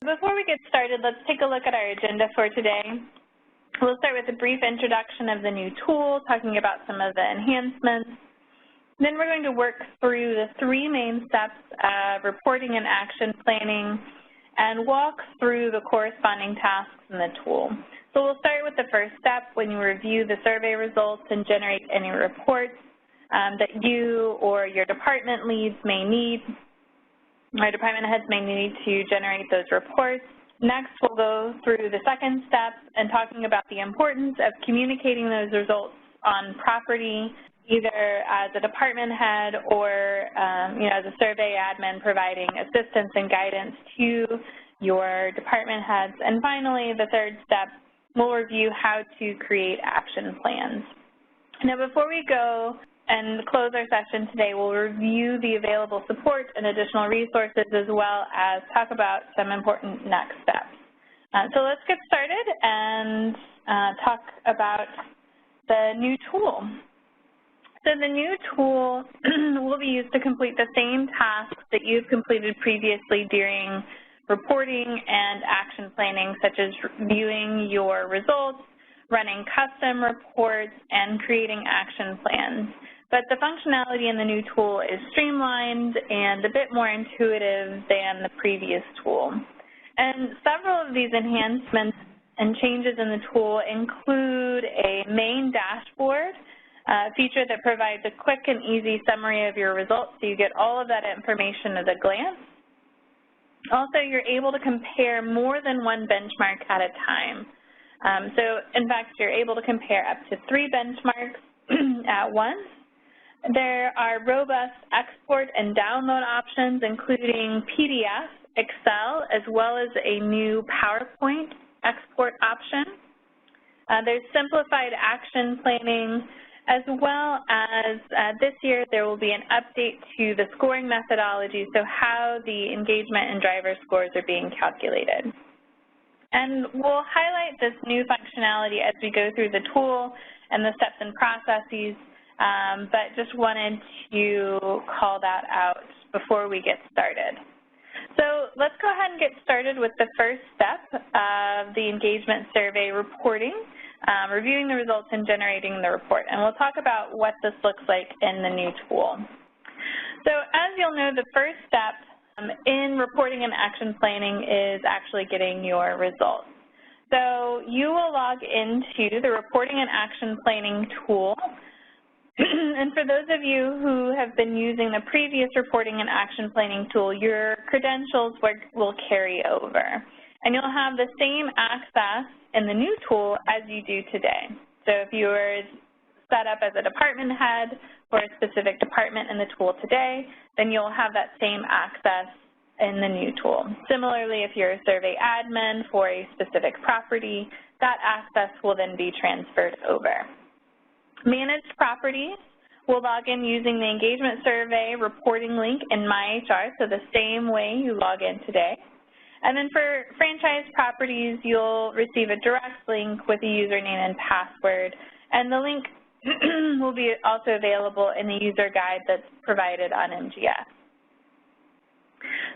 Before we get started, let's take a look at our agenda for today. We'll start with a brief introduction of the new tool, talking about some of the enhancements. Then we're going to work through the three main steps of reporting and action planning and walk through the corresponding tasks in the tool. So we'll start with the first step when you review the survey results and generate any reports that you or your department leads may need. Our department heads may need to generate those reports. Next, we'll go through the second step and talking about the importance of communicating those results on property, either as a department head or as a survey admin providing assistance and guidance to your department heads. And finally, the third step, we'll review how to create action plans. Now, before we go and close our session today, we'll review the available support and additional resources as well as talk about some important next steps. So let's get started and talk about the new tool. So the new tool will be used to complete the same tasks that you've completed previously during reporting and action planning, such as viewing your results, running custom reports, and creating action plans. But the functionality in the new tool is streamlined and a bit more intuitive than the previous tool. And several of these enhancements and changes in the tool include a main dashboard feature that provides a quick and easy summary of your results, so you get all of that information at a glance. Also, you're able to compare more than one benchmark at a time. So, in fact, you're able to compare up to 3 benchmarks at once. There are robust export and download options, including PDF, Excel, as well as a new PowerPoint export option. There's simplified action planning, as well as this year there will be an update to the scoring methodology, so how the engagement and driver scores are being calculated. And we'll highlight this new functionality as we go through the tool and the steps and processes, but just wanted to call that out before we get started. So let's go ahead and get started with the first step of the engagement survey reporting, reviewing the results and generating the report. And we'll talk about what this looks like in the new tool. So as you'll know, the first step in reporting and action planning is actually getting your results. So you will log into the reporting and action planning tool. And for those of you who have been using the previous reporting and action planning tool, your credentials will carry over. And you'll have the same access in the new tool as you do today. So if you were set up as a department head for a specific department in the tool today, then you'll have that same access in the new tool. Similarly, if you're a survey admin for a specific property, that access will then be transferred over. Managed properties will log in using the engagement survey reporting link in MyHR, so the same way you log in today. And then for franchise properties, you'll receive a direct link with a username and password, and the link will be also available in the user guide that's provided on MGS.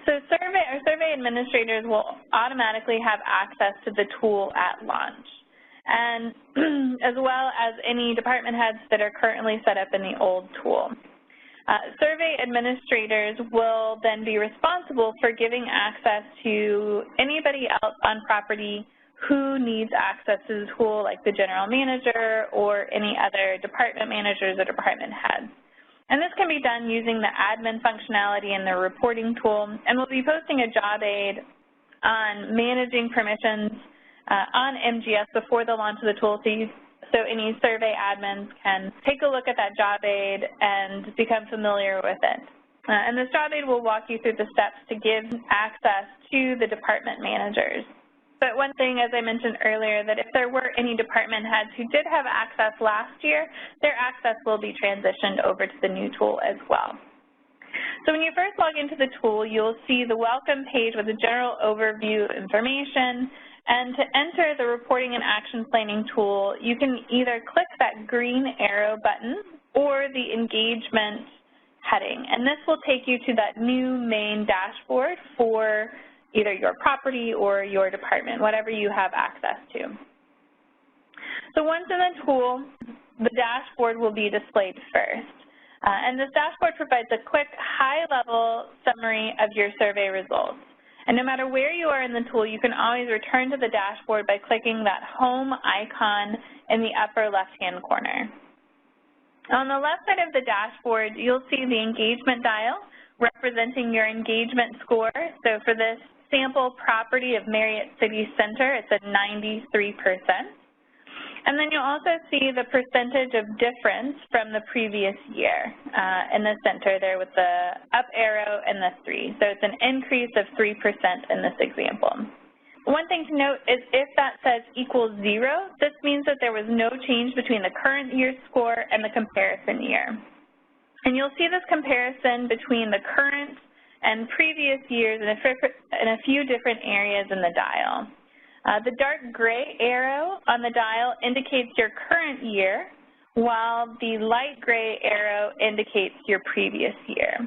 So our survey administrators will automatically have access to the tool at launch, and as well as any department heads that are currently set up in the old tool. Survey administrators will then be responsible for giving access to anybody else on property who needs access to the tool, like the general manager or any other department managers or department heads. And this can be done using the admin functionality in the reporting tool, and we'll be posting a job aid on managing permissions on MGS before the launch of the tool, so any survey admins can take a look at that job aid and become familiar with it. And this job aid will walk you through the steps to give access to the department managers. But one thing, as I mentioned earlier, that if there were any department heads who did have access last year, their access will be transitioned over to the new tool as well. So when you first log into the tool, you'll see the welcome page with a general overview information. And to enter the reporting and action planning tool, you can either click that green arrow button or the engagement heading. And this will take you to that new main dashboard for either your property or your department, whatever you have access to. So once in the tool, the dashboard will be displayed first. And this dashboard provides a quick, high-level summary of your survey results. And no matter where you are in the tool, you can always return to the dashboard by clicking that home icon in the upper left-hand corner. On the left side of the dashboard, you'll see the engagement dial representing your engagement score. So for this sample property of Marriott City Center, it's at 93%. And then you'll also see the percentage of difference from the previous year in the center there with the up arrow and the 3. So it's an increase of 3% in this example. One thing to note is if that says equals 0, this means that there was no change between the current year's score and the comparison year. And you'll see this comparison between the current and previous years in a few different areas in the dial. The dark gray arrow on the dial indicates your current year, while the light gray arrow indicates your previous year.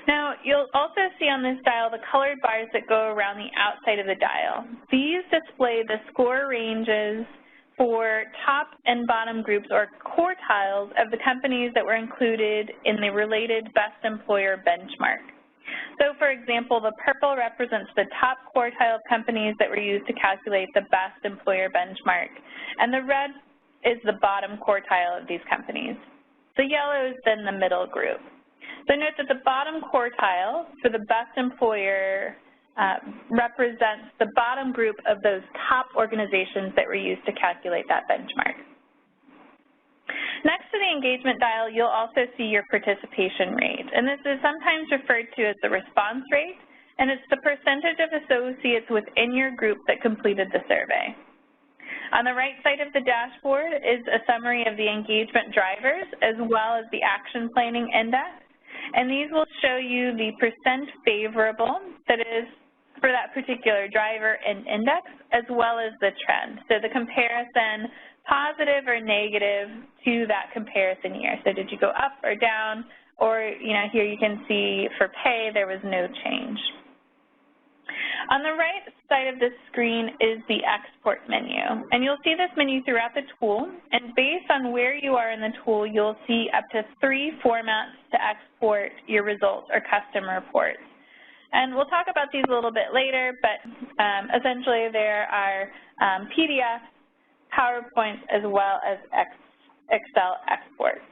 Now, you'll also see on this dial the colored bars that go around the outside of the dial. These display the score ranges for top and bottom groups or quartiles of the companies that were included in the related Best Employer benchmark. So, for example, the purple represents the top quartile of companies that were used to calculate the Best Employer benchmark, and the red is the bottom quartile of these companies. The yellow is then the middle group. So note that the bottom quartile for the Best Employer represents the bottom group of those top organizations that were used to calculate that benchmark. Next to the engagement dial, you'll also see your participation rate, and this is sometimes referred to as the response rate, and it's the percentage of associates within your group that completed the survey. On the right side of the dashboard is a summary of the engagement drivers as well as the action planning index, and these will show you the percent favorable that is for that particular driver and index, as well as the trend. So the comparison, positive or negative to that comparison year. So did you go up or down? Or, here you can see for pay, there was no change. On the right side of the screen is the export menu. And you'll see this menu throughout the tool. And based on where you are in the tool, you'll see up to 3 formats to export your results or custom reports. And we'll talk about these a little bit later, but essentially there are PDFs, PowerPoints, as well as Excel exports.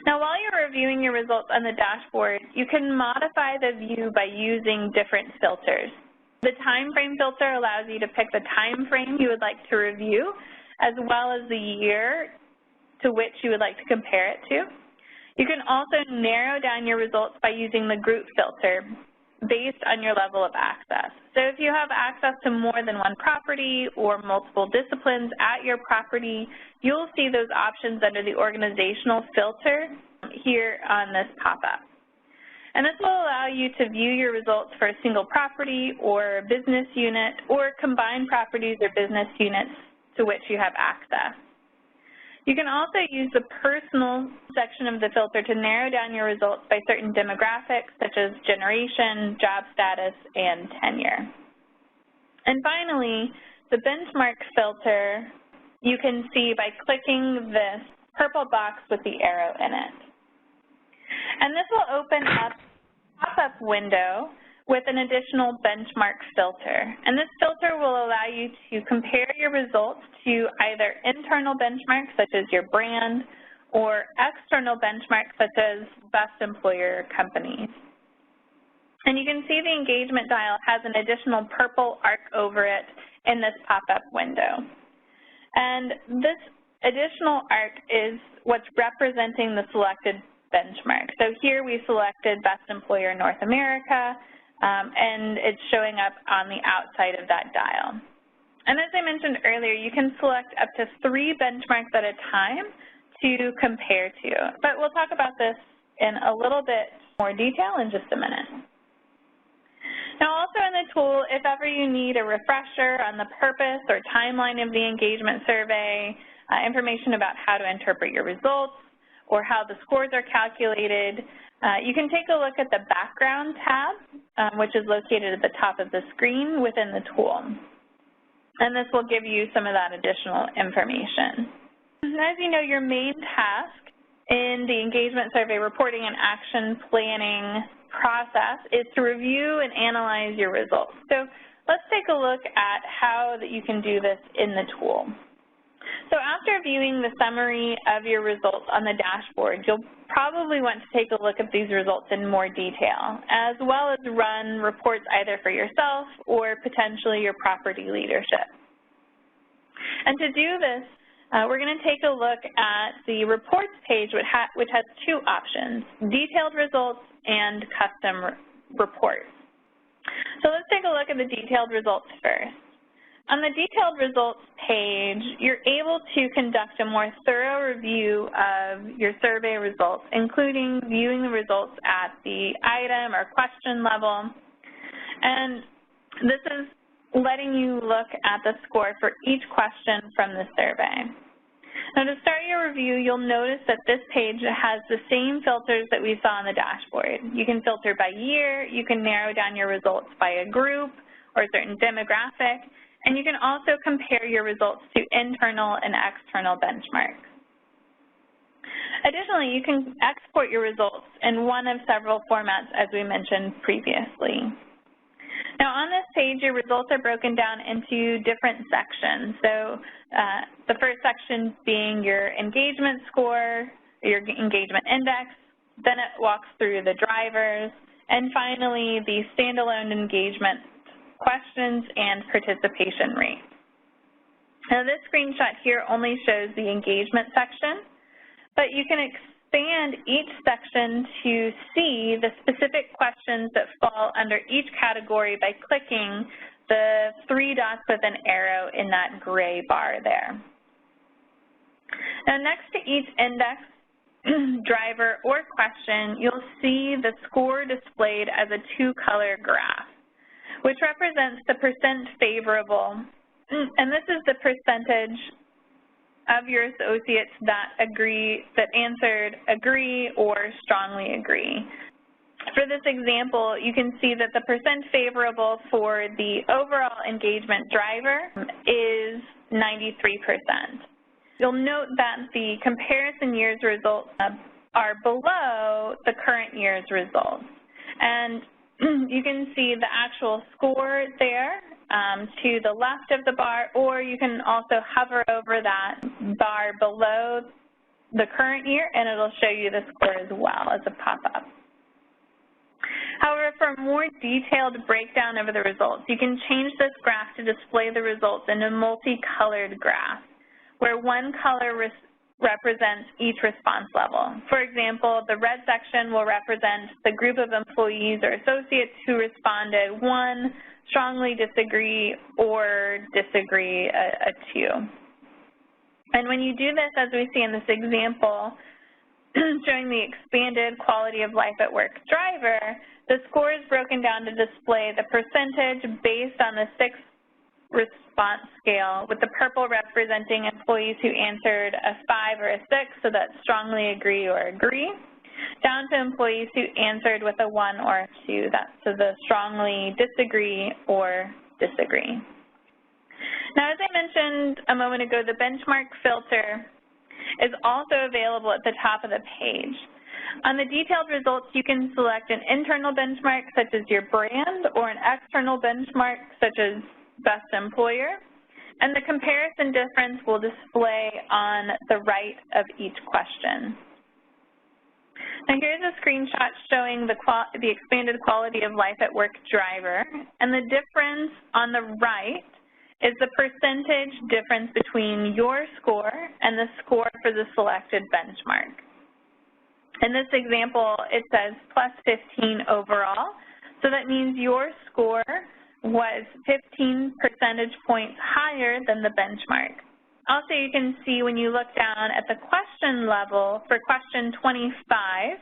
Now, while you're reviewing your results on the dashboard, you can modify the view by using different filters. The time frame filter allows you to pick the time frame you would like to review, as well as the year to which you would like to compare it to. You can also narrow down your results by using the group filter based on your level of access. So if you have access to more than one property or multiple disciplines at your property, you'll see those options under the organizational filter here on this pop-up. And this will allow you to view your results for a single property or business unit or combined properties or business units to which you have access. You can also use the personal section of the filter to narrow down your results by certain demographics such as generation, job status, and tenure. And finally, the benchmark filter you can see by clicking this purple box with the arrow in it. And this will open up a pop-up window with an additional benchmark filter. And this filter will allow you to compare your results to either internal benchmarks such as your brand or external benchmarks such as Best Employer companies. And you can see the engagement dial has an additional purple arc over it in this pop-up window. And this additional arc is what's representing the selected benchmark. So here we selected Best Employer North America, and it's showing up on the outside of that dial. And as I mentioned earlier, you can select up to 3 benchmarks at a time to compare to. But we'll talk about this in a little bit more detail in just a minute. Now also in the tool, if ever you need a refresher on the purpose or timeline of the engagement survey, information about how to interpret your results, or how the scores are calculated, you can take a look at the Background tab, which is located at the top of the screen within the tool. And this will give you some of that additional information. As you know, your main task in the engagement survey reporting and action planning process is to review and analyze your results. So let's take a look at how that you can do this in the tool. So after viewing the summary of your results on the dashboard, you'll probably want to take a look at these results in more detail, as well as run reports either for yourself or potentially your property leadership. And to do this, we're going to take a look at the reports page, which has two options, detailed results and custom reports. So let's take a look at the detailed results first. On the detailed results page, you're able to conduct a more thorough review of your survey results, including viewing the results at the item or question level. And this is letting you look at the score for each question from the survey. Now, to start your review, you'll notice that this page has the same filters that we saw on the dashboard. You can filter by year, you can narrow down your results by a group or a certain demographic, and you can also compare your results to internal and external benchmarks. Additionally, you can export your results in one of several formats, as we mentioned previously. Now, on this page, your results are broken down into different sections. So the first section being your engagement score, your engagement index, then it walks through the drivers, and finally the standalone engagement questions and participation rate. Now, this screenshot here only shows the engagement section, but you can expand each section to see the specific questions that fall under each category by clicking the three dots with an arrow in that gray bar there. Now, next to each index, driver, or question, you'll see the score displayed as a two-color graph, which represents the percent favorable, and this is the percentage of your associates that answered agree or strongly agree. For this example, you can see that the percent favorable for the overall engagement driver is 93%. You'll note that the comparison year's results are below the current year's results. And you can see the actual score there to the left of the bar, or you can also hover over that bar below the current year and it'll show you the score as well as a pop-up. However, for a more detailed breakdown of the results, you can change this graph to display the results in a multicolored graph, where one color represents each response level. For example, the red section will represent the group of employees or associates who responded 1, strongly disagree, or disagree a 2. And when you do this, as we see in this example, showing the expanded quality of life at work driver, the score is broken down to display the percentage based on the 6 response scale, with the purple representing employees who answered a 5 or a 6, so that's strongly agree or agree, down to employees who answered with a 1 or a 2, that's so the strongly disagree or disagree. Now, as I mentioned a moment ago, the benchmark filter is also available at the top of the page. On the detailed results, you can select an internal benchmark, such as your brand, or an external benchmark, such as best employer, and the comparison difference will display on the right of each question. Now, here's a screenshot showing the expanded quality of life at work driver, and the difference on the right is the percentage difference between your score and the score for the selected benchmark. In this example, it says plus 15 overall, so that means your score was 15 percentage points higher than the benchmark. Also, you can see when you look down at the question level for question 25,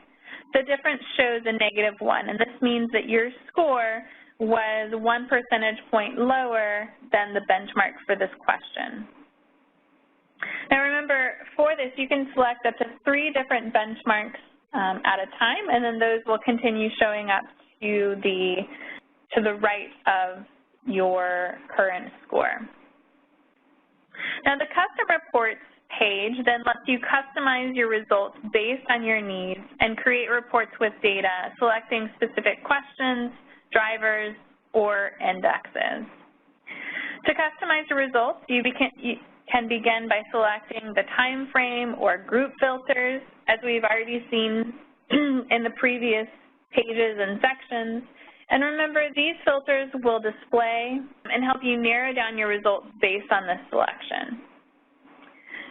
the difference shows a -1, and this means that your score was 1 percentage point lower than the benchmark for this question. Now remember, for this, you can select up to 3 different benchmarks at a time, and then those will continue showing up to the right of your current score. Now the custom reports page then lets you customize your results based on your needs and create reports with data, selecting specific questions, drivers, or indexes. To customize the results, you can begin by selecting the time frame or group filters, as we've already seen in the previous pages and sections. And remember, these filters will display and help you narrow down your results based on this selection.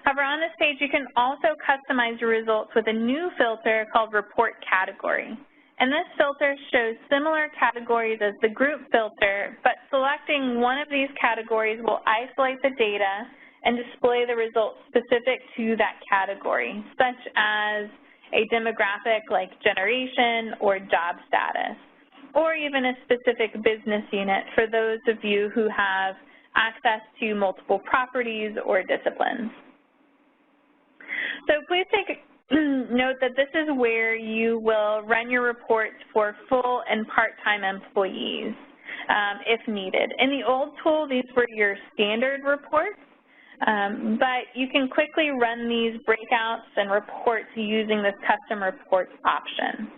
However, on this page, you can also customize your results with a new filter called Report Category. And this filter shows similar categories as the group filter, but selecting one of these categories will isolate the data and display the results specific to that category, such as a demographic like generation or job status, or even a specific business unit for those of you who have access to multiple properties or disciplines. So please take note that this is where you will run your reports for full and part-time employees if needed. In the old tool, these were your standard reports, but you can quickly run these breakouts and reports using this custom reports option.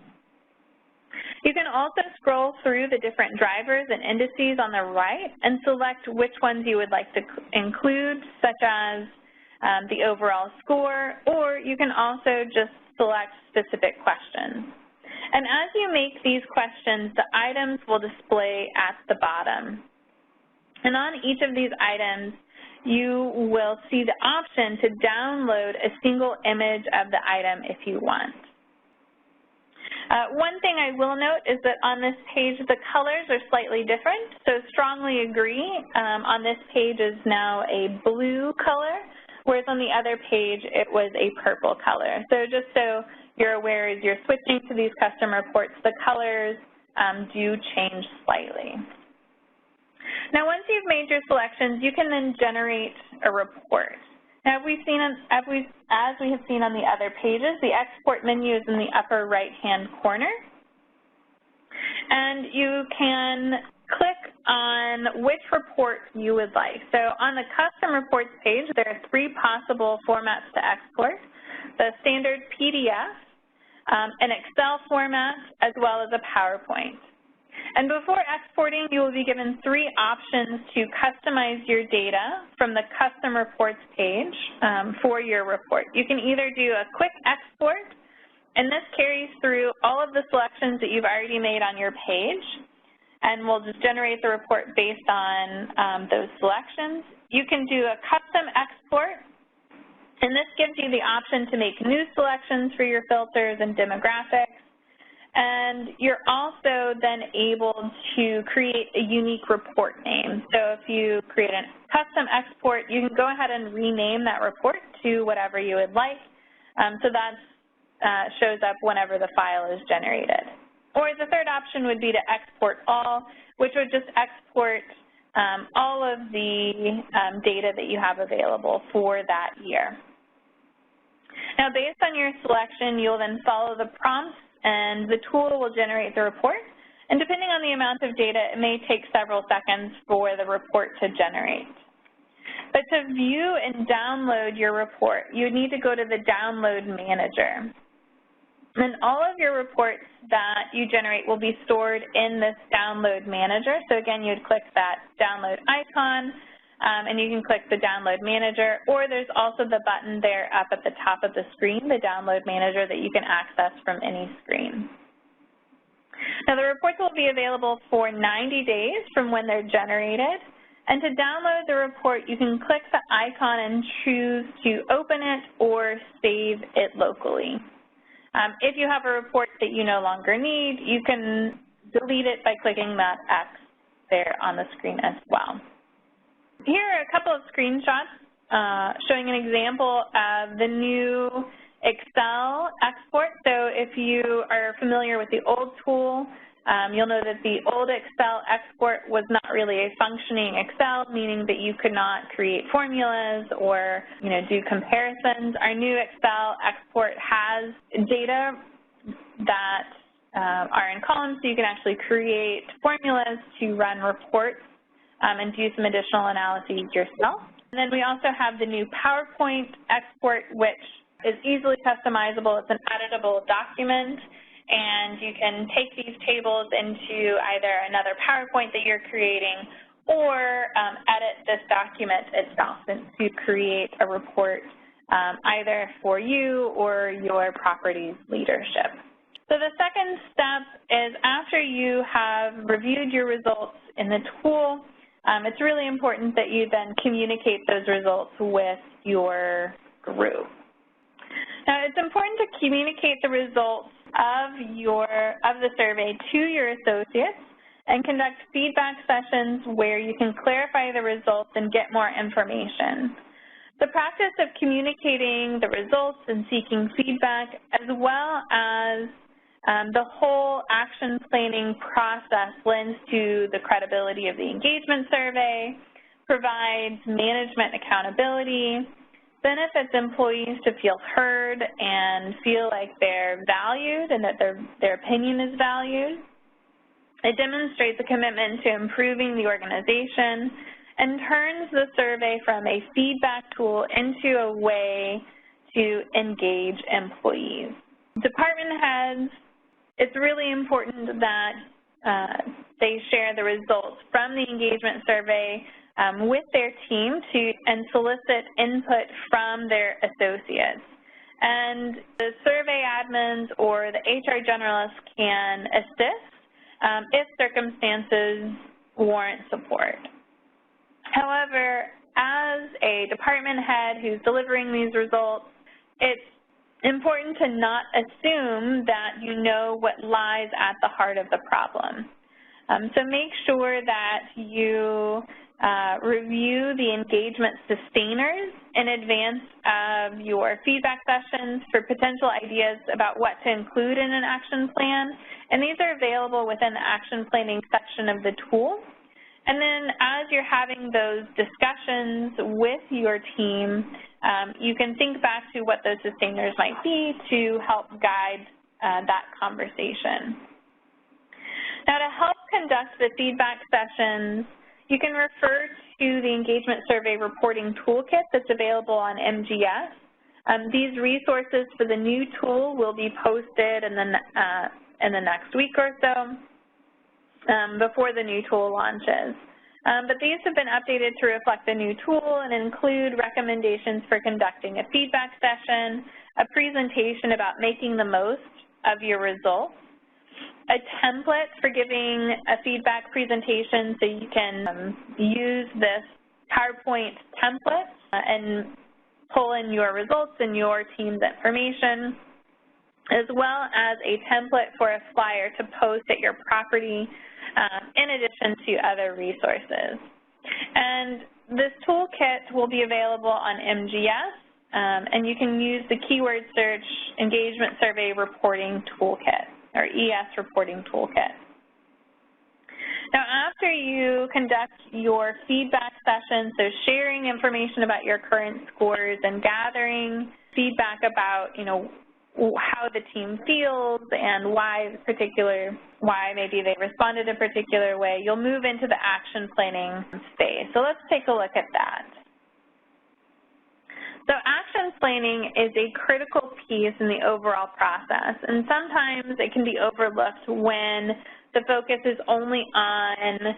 You can also scroll through the different drivers and indices on the right and select which ones you would like to include, such as the overall score, or you can also just select specific questions. And as you make these questions, the items will display at the bottom. And on each of these items, you will see the option to download a single image of the item if you want. One thing I will note is that on this page, the colors are slightly different, so strongly agree. On this page is now a blue color, whereas on the other page, it was a purple color. So just so you're aware, as you're switching to these custom reports, the colors do change slightly. Now, once you've made your selections, you can then generate a report. Now, as we have seen on the other pages, the export menu is in the upper right-hand corner. And you can click on which report you would like. So on the custom reports page, there are 3 possible formats to export: the standard PDF, an Excel format, as well as a PowerPoint. And before exporting, you will be given 3 options to customize your data from the custom reports page for your report. You can either do a quick export, and this carries through all of the selections that you've already made on your page, and will just generate the report based on those selections. You can do a custom export, and this gives you the option to make new selections for your filters and demographics. And you're also then able to create a unique report name. So if you create a custom export, you can go ahead and rename that report to whatever you would like. So that shows up whenever the file is generated. Or the third option would be to export all, which would just export all of the data that you have available for that year. Now, based on your selection, you'll then follow the prompts, and the tool will generate the report. And depending on the amount of data, it may take several seconds for the report to generate. But to view and download your report, you need to go to the Download Manager. And all of your reports that you generate will be stored in this Download Manager. So again, you'd click that download icon, and you can click the Download Manager, or there's also the button there up at the top of the screen, the Download Manager, that you can access from any screen. Now, the reports will be available for 90 days from when they're generated. And to download the report, you can click the icon and choose to open it or save it locally. If you have a report that you no longer need, you can delete it by clicking that X there on the screen as well. Here are a couple of screenshots showing an example of the new Excel export. So if you are familiar with the old tool, You'll know that the old Excel export was not really a functioning Excel, meaning that you could not create formulas or, do comparisons. Our new Excel export has data that are in columns, so you can actually create formulas to run reports and do some additional analyses yourself. And then we also have the new PowerPoint export, which is easily customizable. It's an editable document, and you can take these tables into either another PowerPoint that you're creating or edit this document itself to create a report either for you or your property's leadership. So the second step is after you have reviewed your results in the tool, it's really important that you then communicate those results with your group. Now, it's important to communicate the results of the survey to your associates and conduct feedback sessions where you can clarify the results and get more information. The practice of communicating the results and seeking feedback, as well as the whole action planning process, lends to the credibility of the engagement survey, provides management accountability, benefits employees to feel heard and feel like they're valued and that their opinion is valued. It demonstrates a commitment to improving the organization and turns the survey from a feedback tool into a way to engage employees. Department heads, it's really important that they share the results from the engagement survey with their team and solicit input from their associates. And the survey admins or the HR generalists can assist if circumstances warrant support. However, as a department head who's delivering these results, it's important to not assume that you know what lies at the heart of the problem. So make sure that you review the engagement sustainers in advance of your feedback sessions for potential ideas about what to include in an action plan, and these are available within the action planning section of the tool. And then as you're having those discussions with your team, you can think back to what those sustainers might be to help guide that conversation. Now, to help conduct the feedback sessions, you can refer to the engagement survey reporting toolkit that's available on MGS. These resources for the new tool will be posted in the next week or so before the new tool launches. But these have been updated to reflect the new tool and include recommendations for conducting a feedback session, a presentation about making the most of your results, a template for giving a feedback presentation so you can use this PowerPoint template and pull in your results and your team's information, as well as a template for a flyer to post at your property in addition to other resources. And this toolkit will be available on MGS, and you can use the keyword search Engagement Survey Reporting Toolkit, or ES Reporting Toolkit. Now, after you conduct your feedback session, so sharing information about your current scores and gathering feedback about, how the team feels and why maybe they responded a particular way, you'll move into the action planning space. So let's take a look at that. So action planning is a critical piece in the overall process, and sometimes it can be overlooked when the focus is only on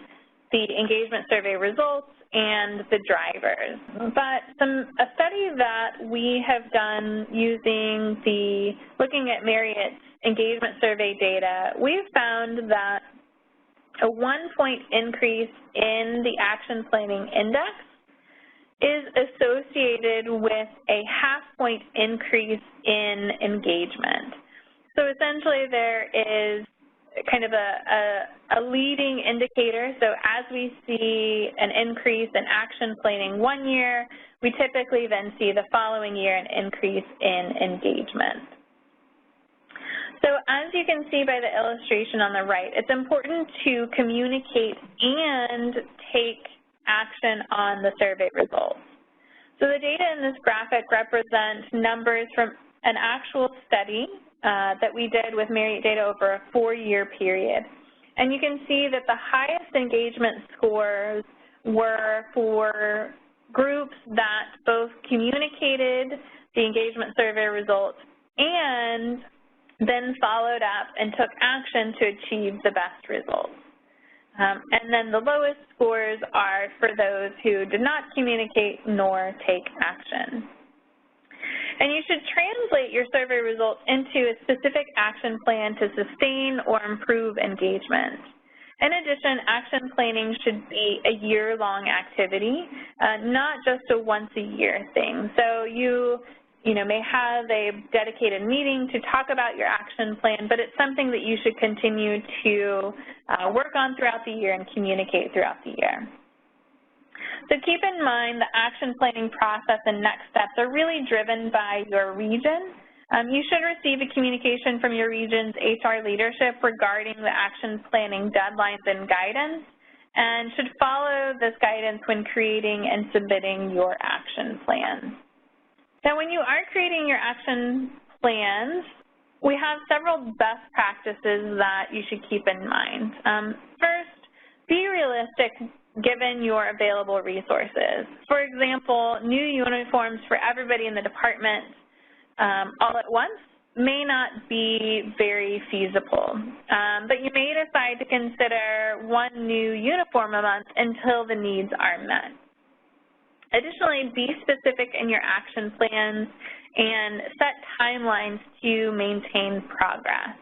the engagement survey results and the drivers. But a study that we have done looking at Marriott's engagement survey data, we've found that a 1-point increase in the action planning index is associated with a 0.5-point increase in engagement. So essentially there is kind of a leading indicator. So as we see an increase in action planning one year, we typically then see the following year an increase in engagement. So as you can see by the illustration on the right, it's important to communicate and take action on the survey results. So the data in this graphic represents numbers from an actual study that we did with Marriott data over a 4-year period. And you can see that the highest engagement scores were for groups that both communicated the engagement survey results and then followed up and took action to achieve the best results. And then the lowest scores are for those who did not communicate nor take action. And you should translate your survey results into a specific action plan to sustain or improve engagement. In addition, action planning should be a year-long activity, not just a once-a-year thing. So you may have a dedicated meeting to talk about your action plan, but it's something that you should continue to work on throughout the year and communicate throughout the year. So keep in mind the action planning process and next steps are really driven by your region. You should receive a communication from your region's HR leadership regarding the action planning deadlines and guidance, and should follow this guidance when creating and submitting your action plan. Now, when you are creating your action plans, we have several best practices that you should keep in mind. First, be realistic given your available resources. For example, new uniforms for everybody in the department all at once may not be very feasible, but you may decide to consider one new uniform a month until the needs are met. Additionally, be specific in your action plans and set timelines to maintain progress.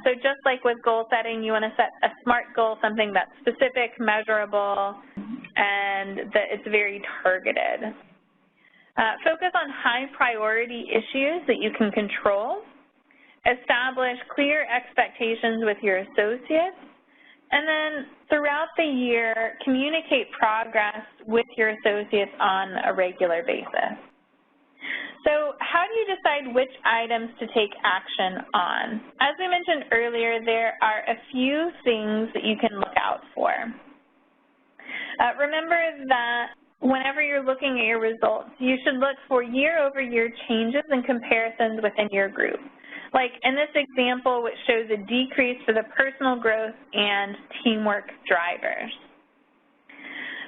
So just like with goal setting, you want to set a SMART goal, something that's specific, measurable, and that it's very targeted. Focus on high priority issues that you can control. Establish clear expectations with your associates. And then throughout the year, communicate progress with your associates on a regular basis. So how do you decide which items to take action on? As we mentioned earlier, there are a few things that you can look out for. Remember that whenever you're looking at your results, you should look for year-over-year changes and comparisons within your group. Like in this example, which shows a decrease for the personal growth and teamwork drivers.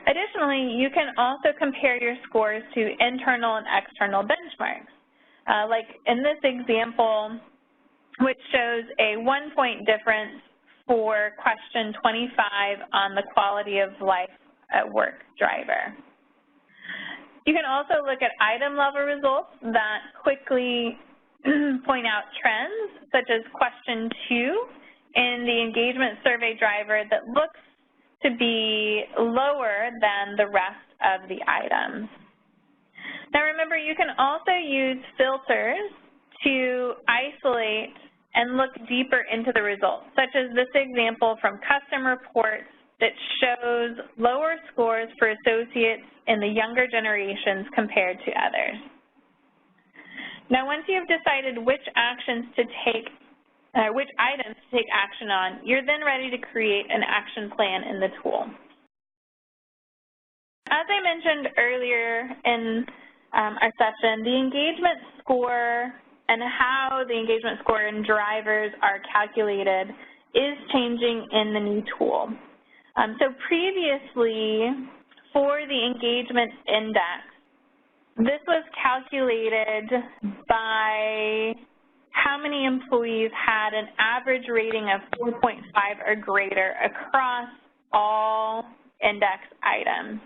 Additionally, you can also compare your scores to internal and external benchmarks. Like in this example, which shows a 1-point difference for question 25 on the quality of life at work driver. You can also look at item level results that quickly point out trends, such as question 2 in the engagement survey driver that looks to be lower than the rest of the items. Now remember, you can also use filters to isolate and look deeper into the results, such as this example from custom reports that shows lower scores for associates in the younger generations compared to others. Now, once you have decided which items to take action on, you're then ready to create an action plan in the tool. As I mentioned earlier in our session, the engagement score and how the engagement score and drivers are calculated is changing in the new tool. So previously, for the engagement index, this was calculated by how many employees had an average rating of 4.5 or greater across all index items.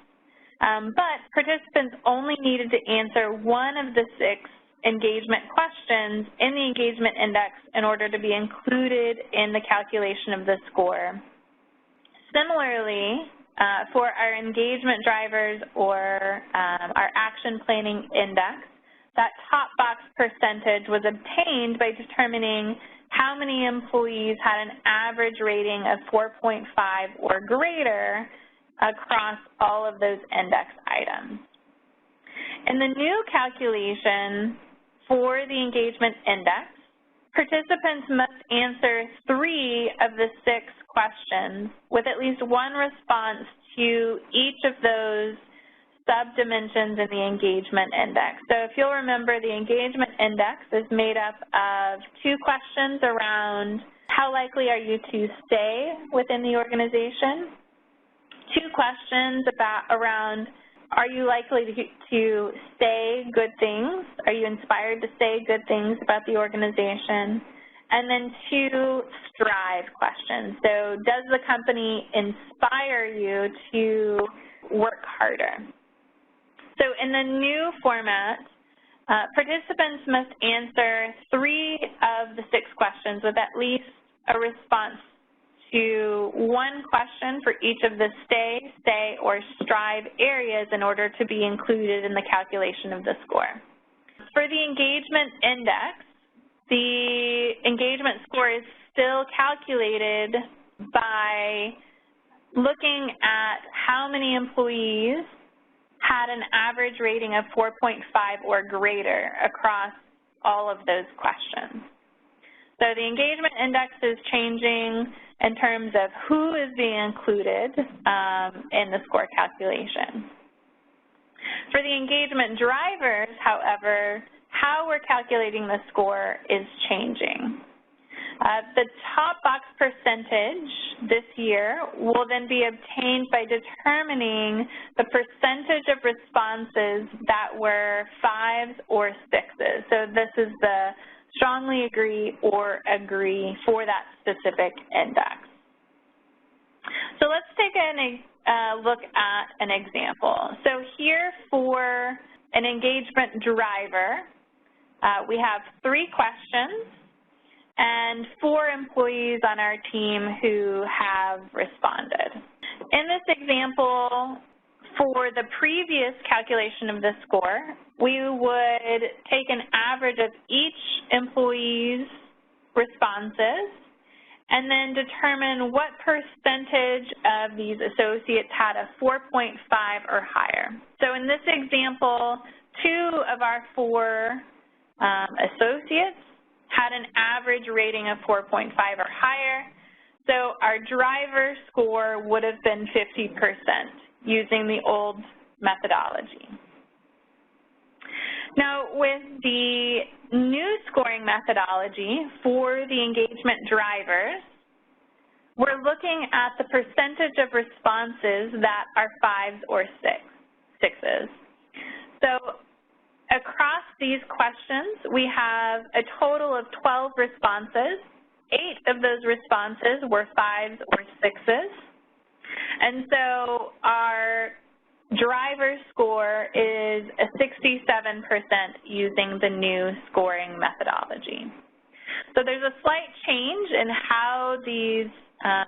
But participants only needed to answer one of the 6 engagement questions in the engagement index in order to be included in the calculation of the score. Similarly, for our engagement drivers or our action planning index, that top box percentage was obtained by determining how many employees had an average rating of 4.5 or greater across all of those index items. In the new calculation for the engagement index, Participants must answer 3 of the 6 questions with at least 1 response to each of those sub-dimensions in the engagement index. So if you'll remember, the engagement index is made up of 2 questions around how likely are you to stay within the organization, 2 questions around are you likely to say good things, are you inspired to say good things about the organization, and then 2 strive questions. So does the company inspire you to work harder? So in the new format, participants must answer 3 of the 6 questions with at least a response to 1 question for each of the stay, say, or strive areas in order to be included in the calculation of the score. For the engagement index, the engagement score is still calculated by looking at how many employees had an average rating of 4.5 or greater across all of those questions. So the engagement index is changing in terms of who is being included in the score calculation. For the engagement drivers, however, how we're calculating the score is changing. The top box percentage this year will then be obtained by determining the percentage of responses that were 5s or 6s. So this is the strongly agree or agree for that specific index. So let's take a look at an example. So here for an engagement driver, we have 3 questions and 4 employees on our team who have responded. In this example, for the previous calculation of the score, we would take an average of each employee's responses and then determine what percentage of these associates had a 4.5 or higher. So in this example, 2 of our 4 associates had an average rating of 4.5 or higher, so our driver score would have been 50% using the old methodology. Now, with the new scoring methodology for the engagement drivers, we're looking at the percentage of responses that are 5s or 6s. So across these questions, we have a total of 12 responses. 8 of those responses were 5s or 6s. And so our driver score is a 67% using the new scoring methodology. So there's a slight change in how these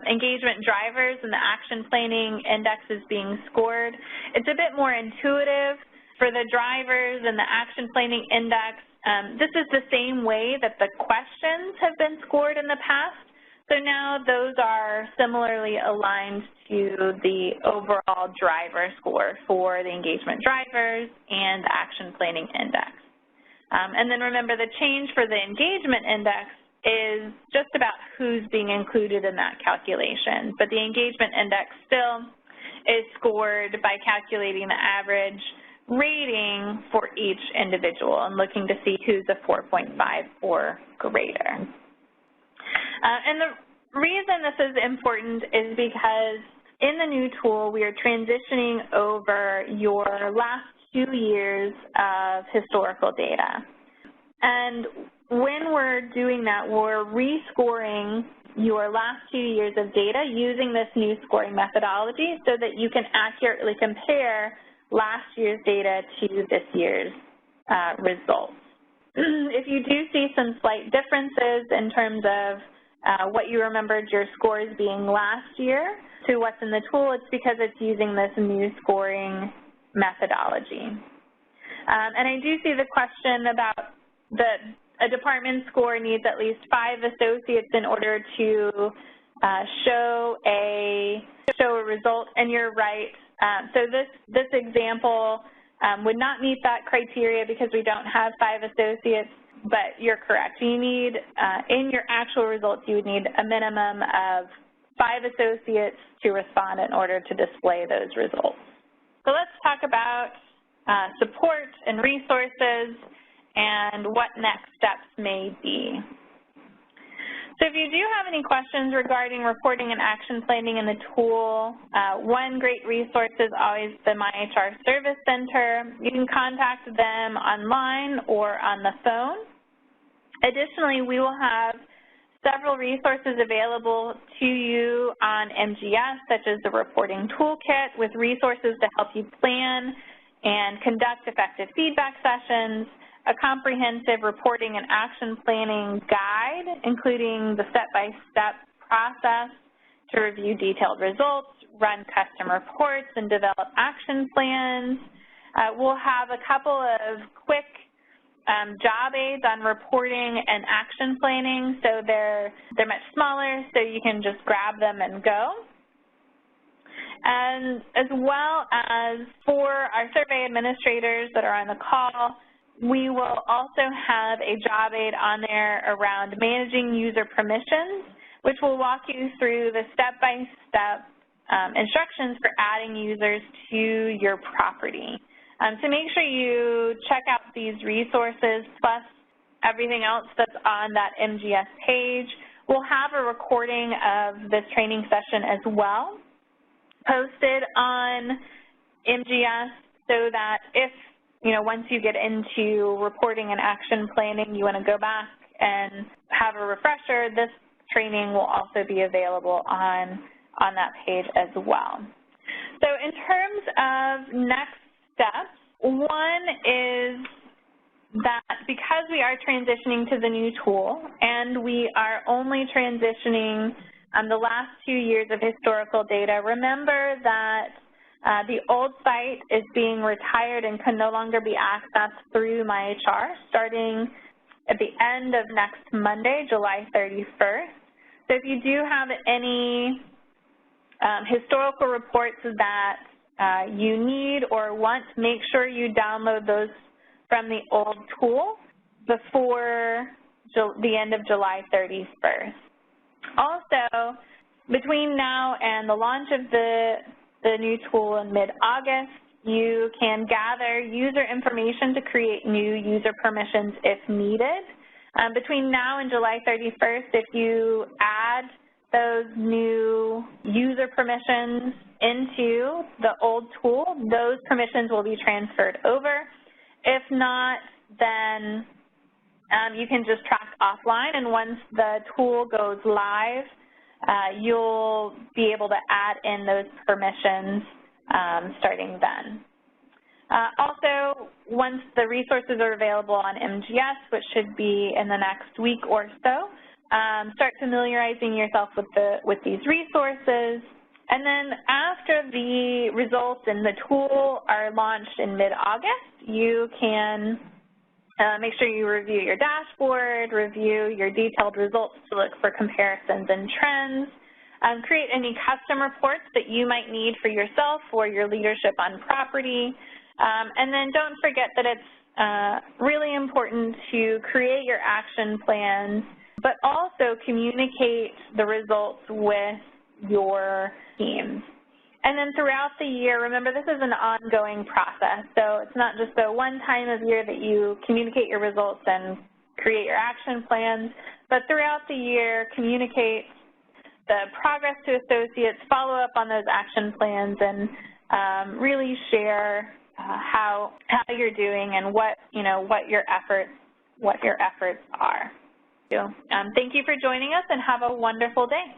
engagement drivers and the action planning index is being scored. It's a bit more intuitive. For the drivers and the action planning index, this is the same way that the questions have been scored in the past. So now those are similarly aligned to the overall driver score for the engagement drivers and the action planning index. And then remember, the change for the engagement index is just about who's being included in that calculation. But the engagement index still is scored by calculating the average rating for each individual and looking to see who's a 4.5 or greater. And the reason this is important is because in the new tool, we are transitioning over your last 2 years of historical data. And when we're doing that, we're rescoring your last 2 years of data using this new scoring methodology so that you can accurately compare last year's data to this year's results. If you do see some slight differences in terms of what you remembered your scores being last year to what's in the tool, it's because it's using this new scoring methodology. And I do see the question about a department score needs at least 5 associates in order to show a result, and you're right. So this example would not meet that criteria because we don't have 5 associates. but you're correct. You need, in your actual results, you would need a minimum of 5 associates to respond in order to display those results. So let's talk about support and resources and what next steps may be. So if you do have any questions regarding reporting and action planning in the tool, one great resource is always the MyHR Service Center. You can contact them online or on the phone. Additionally, we will have several resources available to you on MGS, such as the reporting toolkit with resources to help you plan and conduct effective feedback sessions, a comprehensive reporting and action planning guide, including the step-by-step process to review detailed results, run custom reports, and develop action plans. We'll have a couple of quick job aids on reporting and action planning, so they're much smaller, so you can just grab them and go. And as well as for our survey administrators that are on the call, we will also have a job aid on there around managing user permissions, which will walk you through the step-by-step instructions for adding users to your property. So make sure you check out these resources plus everything else that's on that MGS page. We'll have a recording of this training session as well posted on MGS so that if, once you get into reporting and action planning, you want to go back and have a refresher, this training will also be available on that page as well. So in terms of next steps, one is that because we are transitioning to the new tool and we are only transitioning the last 2 years of historical data, remember that the old site is being retired and can no longer be accessed through MyHR starting at the end of next Monday, July 31st. So if you do have any historical reports that you need or want, make sure you download those from the old tool before the end of July 31st. Also, between now and the launch of the new tool in mid-August, you can gather user information to create new user permissions if needed. Between now and July 31st, if you add those new user permissions into the old tool, those permissions will be transferred over. If not, then you can just track offline, and once the tool goes live, you'll be able to add in those permissions starting then. Also, once the resources are available on MGS, which should be in the next week or so, start familiarizing yourself with these resources. And then after the results in the tool are launched in mid-August, you can make sure you review your dashboard, review your detailed results to look for comparisons and trends, create any custom reports that you might need for yourself or your leadership on property. And then don't forget that it's really important to create your action plans, but also communicate the results with your teams. And then throughout the year, remember this is an ongoing process, so it's not just the one time of year that you communicate your results and create your action plans, but throughout the year, communicate the progress to associates, follow up on those action plans, and really share how you're doing and what your efforts are. So, thank you for joining us, and have a wonderful day.